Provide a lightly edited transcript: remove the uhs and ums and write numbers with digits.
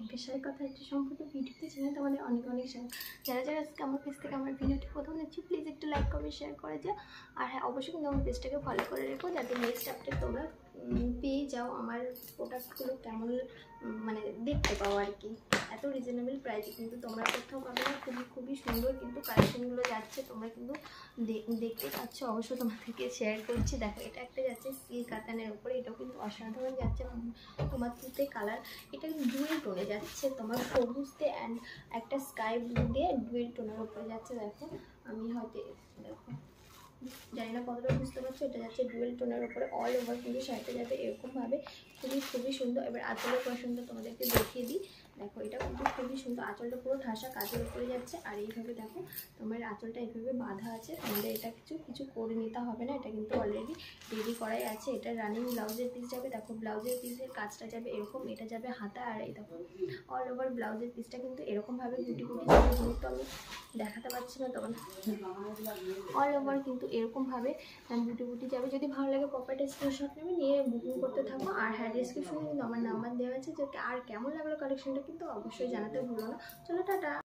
মুকেশ রায়ের কথা একটু সম্পূর্ণ ভিডিওতে জানাই তোমাদের অনেক অনেক স্বাগত। যারা যারা আজকে আমার পেজ থেকে আমার ভিডিওটি প্রথম দেখছি প্লিজ একটু লাইক কমেন্ট শেয়ার করে যাও। আর হ্যাঁ, অবশ্যই কিন্তু আমার পেজটাকে ফলো করে রেখো যাতে নেক্সট আপডেট তোমরা পেয়ে যাও আমার প্রোডাক্টগুলো কেমন মানে দেখতে পাও আর কি। এত রিজনেবল প্রাইসে কিন্তু তোমরা কোথাও পাবে না। খুবই সুন্দর কিন্তু কালেকশনগুলো যাচ্ছে, তোমরা কিন্তু দেখতে পাচ্ছ। অবশ্যই তোমাদেরকে শেয়ার করছি। দেখো, এটা একটা যাচ্ছে সিল্ক কাতানের উপরে, এটাও কিন্তু অসাধারণ যাচ্ছে। তোমার তুতে কালার, এটা ডুয়েল টোনে যাচ্ছে, তোমার সবুজতে অ্যান্ড একটা স্কাই ব্লু দিয়ে ডুয়েল টোনের উপরে যাচ্ছে। দেখো আমি হয়তো দেখো জানি না কতটা বুঝতে পারছো, এটা যাচ্ছে ডুয়েল টোনের উপরে। অল ওভার কিন্তু শাড়িটা যাবে এরকমভাবে, খুবই সুন্দর। এবার আঁচলের পশনটা তোমাদেরকে দেখিয়ে দিই। দেখো, এটা কিন্তু খুবই সুন্দর। আঁচলটা পুরো ঠাসা কাজের উপরে যাচ্ছে। আর এইভাবে দেখো তোমার আঁচলটা এইভাবে বাঁধা আছে, তোমাদের এটা কিছু করে নিতে হবে না, এটা কিন্তু অলরেডি রেডি করাই আছে। এটা রানিং ব্লাউজের পিস যাবে। দেখো ব্লাউজের পিসের কাজটা যাবে এরকম, এটা যাবে হাতা। আর এই দেখো অল ওভার ব্লাউজের পিসটা কিন্তু এরকমভাবে গুটি যাবে, যেহেতু আমি দেখাতে পারছি না তখন অল ওভার কিন্তু এরকমভাবে বুটি যাবে। যদি ভালো লাগে প্রপারটা স্ক্রিনশট নেবে, নিয়ে বুকিং করতে থাকো। আর হ্যাঁ, ডিসক্রিপশনে কিন্তু আমার নাম্বার দেওয়া আছে, যে আর কেমন লাগলো কালেকশনটা কিন্তু অবশ্যই জানাতে ভুলো না। চলো টাটা।